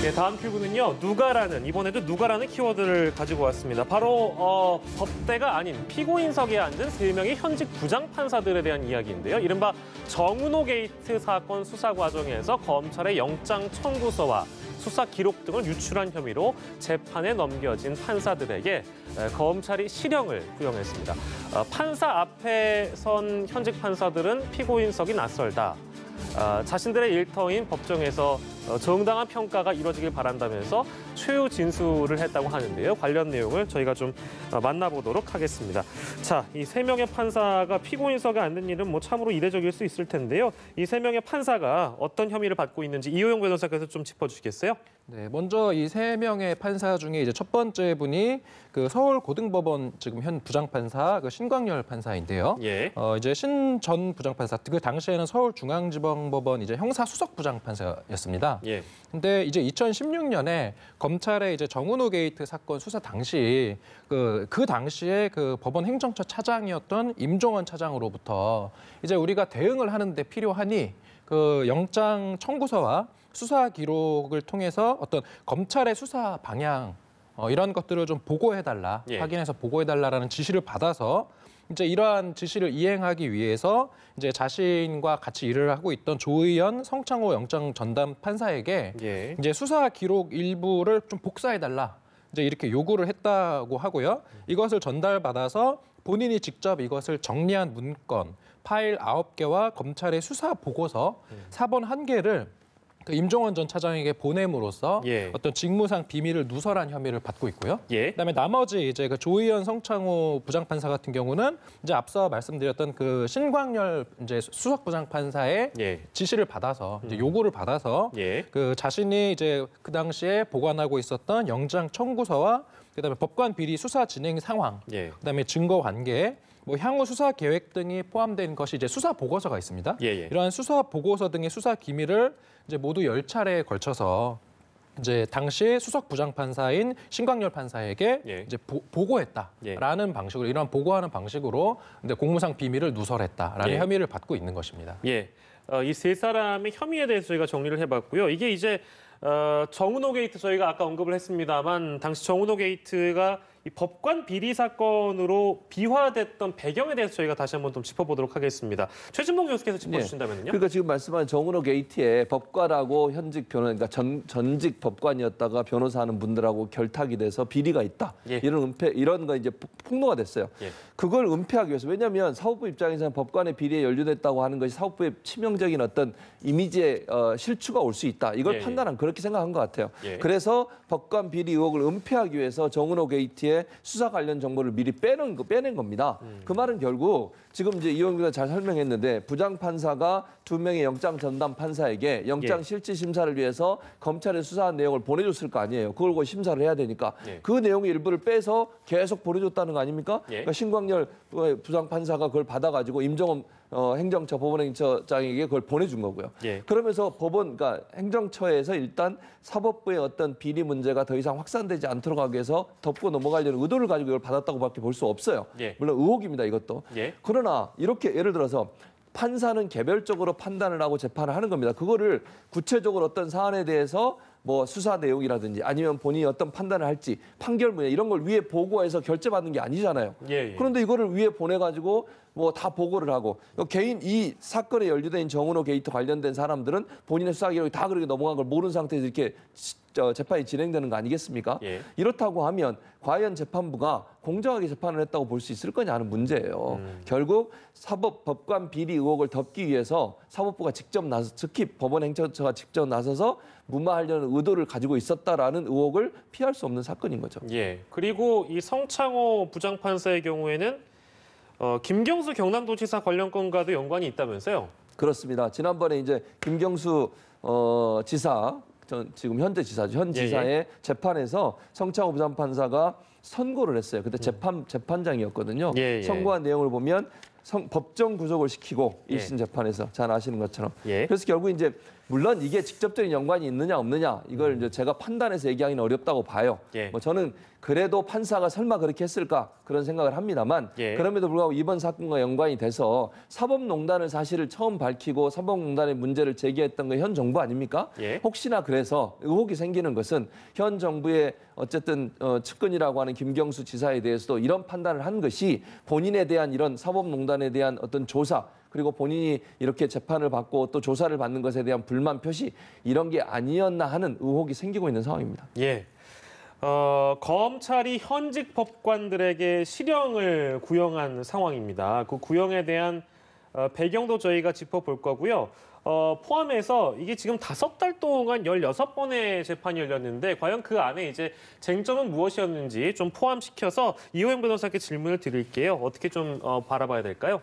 네, 다음 큐브는요. 누가라는, 이번에도 누가라는 키워드를 가지고 왔습니다. 바로 법대가 아닌 피고인석에 앉은 3명의 현직 부장판사들에 대한 이야기인데요. 이른바 정은호 게이트 사건 수사 과정에서 검찰의 영장 청구서와 수사 기록 등을 유출한 혐의로 재판에 넘겨진 판사들에게 검찰이 실형을 구형했습니다. 판사 앞에 선 현직 판사들은 피고인석이 낯설다. 자신들의 일터인 법정에서 정당한 평가가 이루어지길 바란다면서 최후 진술을 했다고 하는데요. 관련 내용을 저희가 좀 만나보도록 하겠습니다. 자, 이 3명의 판사가 피고인석에 앉는 일은 뭐 참으로 이례적일 수 있을 텐데요. 이 3명의 판사가 어떤 혐의를 받고 있는지 이호영 변호사께서 좀 짚어주시겠어요? 네, 먼저 이 3명의 판사 중에 이제 첫 번째 분이 그 서울고등법원 지금 현 부장판사 그 신광열 판사인데요. 예. 이제 신 전 부장판사 그 당시에는 서울중앙지방법원 이제 형사수석 부장판사였습니다. 예. 근데 이제 2016년에 검찰의 이제 정은호 게이트 사건 수사 당시 그 당시에 그 법원 행정처 차장이었던 임종원 차장으로부터 이제 우리가 대응을 하는데 필요하니 그 영장 청구서와 수사 기록을 통해서 어떤 검찰의 수사 방향 이런 것들을 좀 보고해달라, 예. 확인해서 보고해달라라는 지시를 받아서 이제 이러한 지시를 이행하기 위해서 이제 자신과 같이 일을 하고 있던 조의연 성창호 영장 전담 판사에게 예. 이제 수사 기록 일부를 좀 복사해달라, 이제 이렇게 요구를 했다고 하고요. 이것을 전달받아서 본인이 직접 이것을 정리한 문건, 파일 9개와 검찰의 수사 보고서 사본 1개를 그 임종원 전 차장에게 보냄으로써 예. 어떤 직무상 비밀을 누설한 혐의를 받고 있고요. 예. 그다음에 나머지 이제 그 조의연 성창호 부장판사 같은 경우는 이제 앞서 말씀드렸던 그 신광열 이제 수석 부장판사의 예. 지시를 받아서 이제 요구를 받아서 예. 그 자신이 이제 그 당시에 보관하고 있었던 영장 청구서와 그다음에 법관 비리 수사 진행 상황, 예. 그다음에 증거 관계, 뭐 향후 수사 계획 등이 포함된 것이 이제 수사 보고서가 있습니다. 예. 이러한 수사 보고서 등의 수사 기밀을 이제 모두 10차례에 걸쳐서 이제 당시 수석 부장판사인 신광열 판사에게 예. 이제 보고했다라는 방식으로, 이러한 보고하는 방식으로 근데 공무상 비밀을 누설했다라는 예. 혐의를 받고 있는 것입니다. 예. 이 3사람의 혐의에 대해서 저희가 정리를 해봤고요. 이게 이제 정은호 게이트 저희가 아까 언급을 했습니다만 당시 정은호 게이트가 이 법관 비리 사건으로 비화됐던 배경에 대해서 저희가 다시 한번 좀 짚어보도록 하겠습니다. 최진봉 교수께서 짚어주신다면요. 그러니까 지금 말씀한 정은호 게이트에 법관하고 현직 변호사, 그러니까 전직 법관이었다가 변호사하는 분들하고 결탁이 돼서 비리가 있다. 예. 이런 거 이제 폭로가 됐어요. 예. 그걸 은폐하기 위해서, 왜냐하면 사법부 입장에서는 법관의 비리에 연루됐다고 하는 것이 사법부의 치명적인 어떤 이미지의 실추가 올 수 있다. 이걸 예. 판단한 그렇게 생각한 것 같아요. 예. 그래서 법관 비리 의혹을 은폐하기 위해서 정은호 게이트에 수사 관련 정보를 미리 빼낸 겁니다. 그 말은 결국 지금 이제 이호영 기자 잘 설명했는데 부장판사가 2명의 영장 전담 판사에게 영장 예. 실질 심사를 위해서 검찰에 수사한 내용을 보내줬을 거 아니에요. 그걸 고 심사를 해야 되니까 예. 그 내용의 일부를 빼서 계속 보내줬다는 거 아닙니까? 예. 그러니까 신광열 부장판사가 그걸 받아가지고 임종원 행정처 법원행정처장에게 그걸 보내준 거고요. 예. 그러면서 그러니까 행정처에서 일단 사법부의 어떤 비리 문제가 더 이상 확산되지 않도록 하기 위해서 덮고 넘어가려는 의도를 가지고 이걸 받았다고밖에 볼 수 없어요. 예. 물론 의혹입니다, 이것도. 예. 그러나 이렇게 예를 들어서 판사는 개별적으로 판단을 하고 재판을 하는 겁니다. 그거를 구체적으로 어떤 사안에 대해서 뭐 수사 내용이라든지 아니면 본인이 어떤 판단을 할지 판결문에 이런 걸 위에 보고해서 결재받는 게 아니잖아요. 예. 그런데 이거를 위에 보내가지고 뭐 다 보고를 하고 개인 이 사건에 연루된 정은호 게이트 관련된 사람들은 본인의 수사 기록이 다 그렇게 넘어간 걸 모르는 상태에서 이렇게 재판이 진행되는 거 아니겠습니까? 예. 이렇다고 하면 과연 재판부가 공정하게 재판을 했다고 볼 수 있을 거냐 하는 문제예요. 결국 법관 비리 의혹을 덮기 위해서 사법부가 직접 나서, 특히 법원 행정처가 직접 나서서 무마하려는 의도를 가지고 있었다라는 의혹을 피할 수 없는 사건인 거죠. 예. 그리고 이 성창호 부장판사의 경우에는 김경수 경남도지사 관련 건과도 연관이 있다면서요? 그렇습니다. 지난번에 이제 김경수 지사, 지금 현재 지사죠. 현 지사의 재판에서 성창호 부장판사가 선고를 했어요. 그때 재판장이었거든요. 예, 예. 선고한 내용을 보면 법정 구속을 시키고 예. 1심 재판에서 잘 아시는 것처럼. 예. 그래서 결국 이제 물론 이게 직접적인 연관이 있느냐 없느냐 이걸 이제 제가 판단해서 얘기하기는 어렵다고 봐요. 예. 뭐 저는 그래도 판사가 설마 그렇게 했을까 그런 생각을 합니다만 예. 그럼에도 불구하고 이번 사건과 연관이 돼서 사법농단을 사실을 처음 밝히고 사법농단의 문제를 제기했던 게 현 정부 아닙니까? 예. 혹시나 그래서 의혹이 생기는 것은 현 정부의 어쨌든 측근이라고 하는 김경수 지사에 대해서도 이런 판단을 한 것이 본인에 대한 이런 사법농단에 대한 어떤 조사 그리고 본인이 이렇게 재판을 받고 또 조사를 받는 것에 대한 불만 표시 이런 게 아니었나 하는 의혹이 생기고 있는 상황입니다. 예. 검찰이 현직 법관들에게 실형을 구형한 상황입니다. 그 구형에 대한 배경도 저희가 짚어볼 거고요. 포함해서 이게 지금 5달 동안 16번의 재판이 열렸는데 과연 그 안에 이제 쟁점은 무엇이었는지 좀 포함시켜서 이호영 변호사께 질문을 드릴게요. 어떻게 좀 바라봐야 될까요?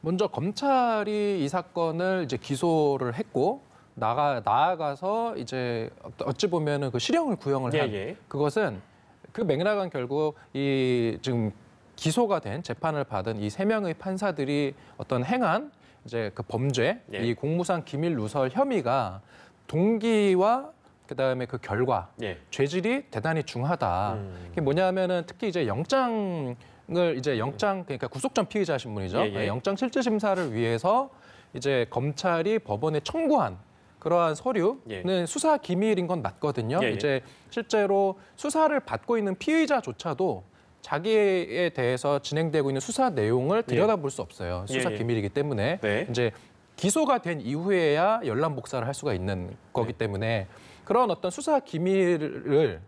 먼저 검찰이 이 사건을 이제 기소를 했고 나아가서 이제 어찌 보면은 그 실형을 구형을 한 예. 그것은 그 맥락은 결국 이 지금 기소가 된 재판을 받은 이 3명의 판사들이 어떤 행한 이제 그 범죄, 예. 이 공무상 기밀 누설 혐의가 동기와 그다음에 그 결과, 예. 죄질이 대단히 중하다. 그게 뭐냐면은 특히 이제 영장 그러니까 구속 전 피의자신 분이죠. 예, 예. 영장 실질 심사를 위해서 이제 검찰이 법원에 청구한 그러한 서류는 예. 수사 기밀인 건 맞거든요. 예, 예. 이제 실제로 수사를 받고 있는 피의자조차도 자기에 대해서 진행되고 있는 수사 내용을 들여다볼 수 없어요. 수사 예, 예. 기밀이기 때문에 네. 이제 기소가 된 이후에야 열람 복사를 할 수가 있는 거기 때문에 그런 어떤 수사 기밀을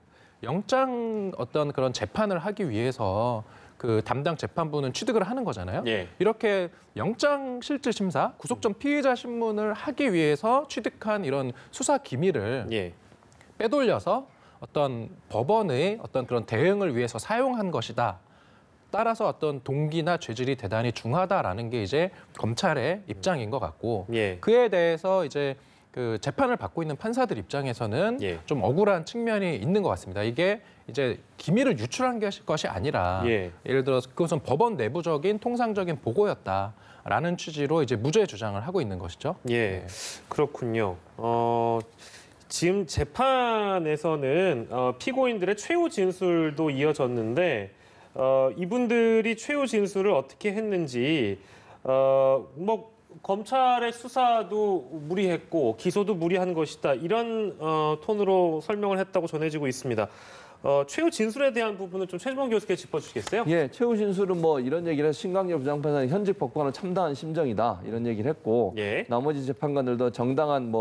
영장 어떤 그런 재판을 하기 위해서 그 담당 재판부는 취득을 하는 거잖아요. 예. 이렇게 영장 실질 심사, 구속 전 피의자 신문을 하기 위해서 취득한 이런 수사 기밀을 예. 빼돌려서 어떤 법원의 어떤 그런 대응을 위해서 사용한 것이다. 따라서 어떤 동기나 죄질이 대단히 중하다라는 게 이제 검찰의 입장인 것 같고 예. 그에 대해서 이제 그 재판을 받고 있는 판사들 입장에서는 예. 좀 억울한 측면이 있는 것 같습니다. 이게 이제 기밀을 유출한 것이 아니라 예. 예를 들어서 그것은 법원 내부적인 통상적인 보고였다라는 취지로 이제 무죄 주장을 하고 있는 것이죠. 예. 그렇군요. 지금 재판에서는 피고인들의 최후 진술도 이어졌는데 이분들이 최후 진술을 어떻게 했는지 뭐 검찰의 수사도 무리했고 기소도 무리한 것이다 이런 톤으로 설명을 했다고 전해지고 있습니다. 최후 진술에 대한 부분은 좀 최주범 교수께 짚어주시겠어요? 예, 최후 진술은 뭐 이런 얘기를 해서 신강렬 부장판사는 현직 법관은 참다한 심정이다 이런 얘기를 했고 예. 나머지 재판관들도 정당한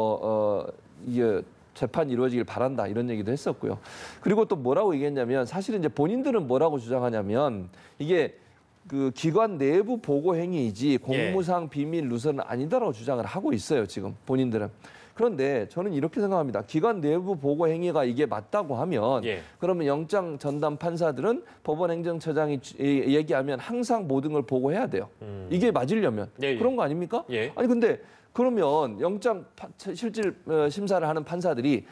이게 재판이 이루어지길 바란다 이런 얘기도 했었고요. 그리고 또 뭐라고 얘기했냐면 사실은 이제 본인들은 뭐라고 주장하냐면 이게 그 기관 내부 보고 행위이지 공무상 비밀 누설은 아니다라고 주장을 하고 있어요. 지금 본인들은. 그런데 저는 이렇게 생각합니다. 기관 내부 보고 행위가 이게 맞다고 하면 예. 그러면 영장 전담 판사들은 법원 행정처장이 얘기하면 항상 모든 걸 보고해야 돼요. 이게 맞으려면 예, 예. 그런 거 아닙니까? 예. 아니 근데 그러면 영장 실질 심사를 하는 판사들이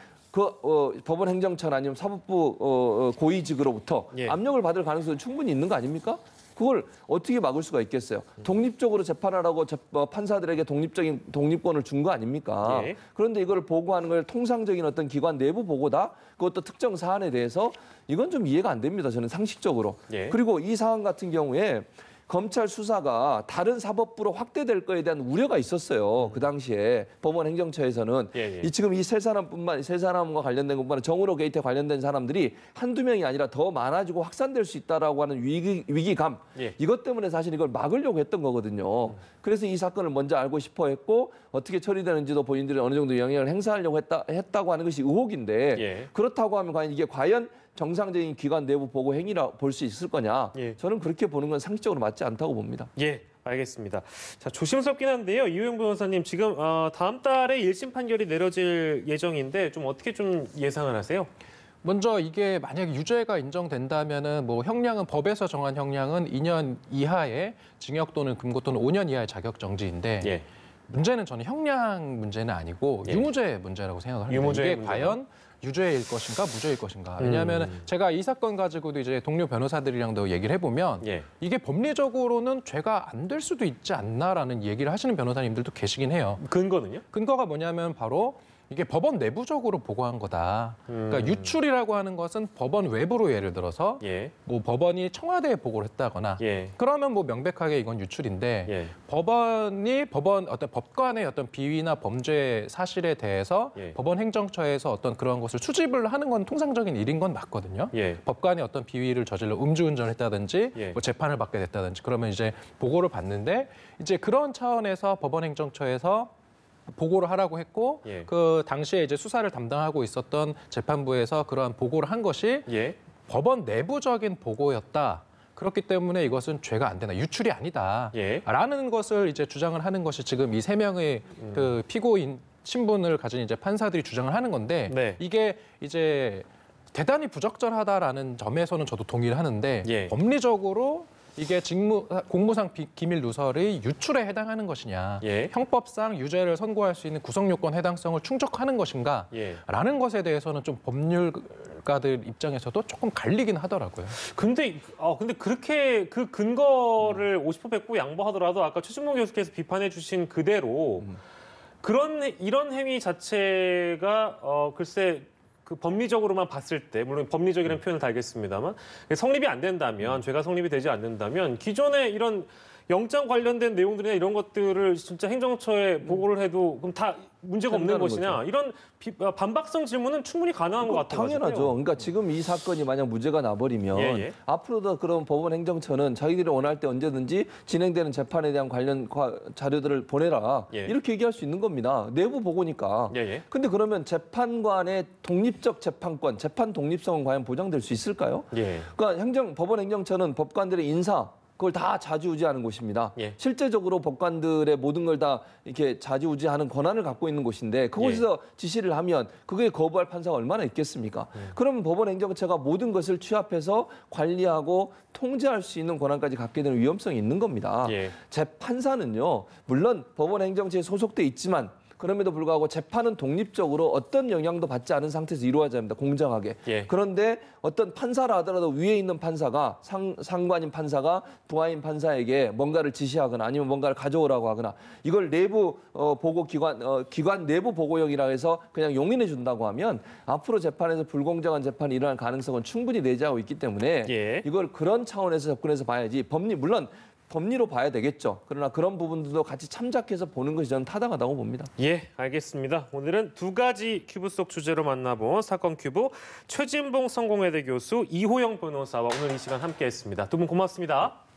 법원 행정처나 아니면 사법부 고위직으로부터 예. 압력을 받을 가능성이 충분히 있는 거 아닙니까? 그걸 어떻게 막을 수가 있겠어요? 독립적으로 재판하라고 판사들에게 독립권을 준 거 아닙니까? 예. 그런데 이걸 보고하는 걸 통상적인 어떤 기관 내부 보고다? 그것도 특정 사안에 대해서 이건 좀 이해가 안 됩니다. 저는 상식적으로. 예. 그리고 이 사안 같은 경우에 검찰 수사가 다른 사법부로 확대될 거에 대한 우려가 있었어요. 그 당시에 법원 행정처에서는 예, 예. 이 지금 이 세 사람과 관련된 것보다 정은호 게이트에 관련된 사람들이 한두 명이 아니라 더 많아지고 확산될 수 있다라고 하는 위기감 예. 이것 때문에 사실 이걸 막으려고 했던 거거든요. 그래서 이 사건을 먼저 알고 싶어 했고 어떻게 처리되는지도 본인들이 어느 정도 영향을 행사하려고 했다고 하는 것이 의혹인데 예. 그렇다고 하면 과연 이게 정상적인 기관 내부 보고 행위라 볼 수 있을 거냐? 예. 저는 그렇게 보는 건 상식적으로 맞지 않다고 봅니다. 예, 알겠습니다. 자, 조심스럽긴 한데요. 이호영 변호사님 지금 다음 달에 1심 판결이 내려질 예정인데 좀 어떻게 좀 예상을 하세요? 먼저 이게 만약에 유죄가 인정된다면은 뭐 형량은 법에서 정한 형량은 2년 이하의 징역 또는 금고 또는 5년 이하의 자격 정지인데 예. 문제는 저는 형량 문제는 아니고 예. 유무죄 문제라고 생각을 합니다. 유무죄의 이게 문제가? 과연 유죄일 것인가 무죄일 것인가. 왜냐하면 제가 이 사건 가지고도 이제 동료 변호사들이랑도 얘기를 해보면 예. 이게 법리적으로는 죄가 안 될 수도 있지 않나라는 얘기를 하시는 변호사님들도 계시긴 해요. 근거는요? 근거가 뭐냐면 바로 이게 법원 내부적으로 보고한 거다. 그러니까 유출이라고 하는 것은 법원 외부로 예를 들어서 예. 뭐 법원이 청와대에 보고를 했다거나 예. 그러면 뭐 명백하게 이건 유출인데 예. 법원 어떤 법관의 어떤 비위나 범죄 사실에 대해서 예. 법원 행정처에서 어떤 그런 것을 수집을 하는 건 통상적인 일인 건 맞거든요. 예. 법관이 어떤 비위를 저질러 음주운전을 했다든지 예. 뭐 재판을 받게 됐다든지 그러면 이제 보고를 받는데 이제 그런 차원에서 법원 행정처에서 보고를 하라고 했고 예. 그 당시에 이제 수사를 담당하고 있었던 재판부에서 그러한 보고를 한 것이 예. 법원 내부적인 보고였다. 그렇기 때문에 이것은 죄가 안 된다. 유출이 아니다. 예. 라는 것을 이제 주장을 하는 것이 지금 이 세 명의 그 피고인 신분을 가진 이제 판사들이 주장을 하는 건데 네. 이게 이제 대단히 부적절하다라는 점에서는 저도 동의를 하는데 예. 법리적으로 이게 공무상 기밀 누설의 유출에 해당하는 것이냐, 예. 형법상 유죄를 선고할 수 있는 구성 요건 해당성을 충족하는 것인가, 예. 라는 것에 대해서는 좀 법률가들 입장에서도 조금 갈리긴 하더라고요. 근데 그렇게 그 근거를 50% 뺏고 양보하더라도 아까 최준봉 교수께서 비판해 주신 그대로 이런 행위 자체가 글쎄 그 법리적으로만 봤을 때 물론 법리적이라는 표현을 달겠습니다만 성립이 안 된다면 죄가 성립이 되지 않는다면 기존에 이런 영장 관련된 내용들이나 이런 것들을 진짜 행정처에 보고를 해도 그럼 다 문제가 없는 것이냐 거죠. 이런 반박성 질문은 충분히 가능한 것 같아요. 당연하죠. 그러니까 지금 이 사건이 만약 무죄가 나버리면 예, 예. 앞으로도 그런 법원 행정처는 자기들이 원할 때 언제든지 진행되는 재판에 대한 관련 자료들을 보내라. 예. 이렇게 얘기할 수 있는 겁니다. 내부 보고니까. 예, 예. 근데 그러면 재판관의 독립적 재판권, 재판 독립성은 과연 보장될 수 있을까요? 예. 그러니까 법원 행정처는 법관들의 인사 그걸 다 좌지우지하는 곳입니다. 예. 실제적으로 법관들의 모든 걸 다 이렇게 좌지우지하는 권한을 갖고 있는 곳인데 그곳에서 지시를 하면 그게 거부할 판사가 얼마나 있겠습니까? 그러면 법원 행정처가 모든 것을 취합해서 관리하고 통제할 수 있는 권한까지 갖게 되는 위험성이 있는 겁니다. 예. 재판사는요, 물론 법원 행정처에 소속돼 있지만 그럼에도 불구하고 재판은 독립적으로 어떤 영향도 받지 않은 상태에서 이루어져야 합니다. 공정하게. 예. 그런데 어떤 판사라 하더라도 위에 있는 판사가 상관인 판사가 부하인 판사에게 뭔가를 지시하거나 아니면 뭔가를 가져오라고 하거나 이걸 내부 보고 기관 내부 보고형이라 해서 그냥 용인해 준다고 하면 앞으로 재판에서 불공정한 재판이 일어날 가능성은 충분히 내재하고 있기 때문에 예. 이걸 그런 차원에서 접근해서 봐야지 물론 법리로 봐야 되겠죠. 그러나 그런 부분들도 같이 참작해서 보는 것이 저는 타당하다고 봅니다. 예, 알겠습니다. 오늘은 두 가지 큐브 속 주제로 만나본 사건 큐브 최진봉 성공회대 교수 이호영 변호사와 오늘 이 시간 함께했습니다. 두 분 고맙습니다.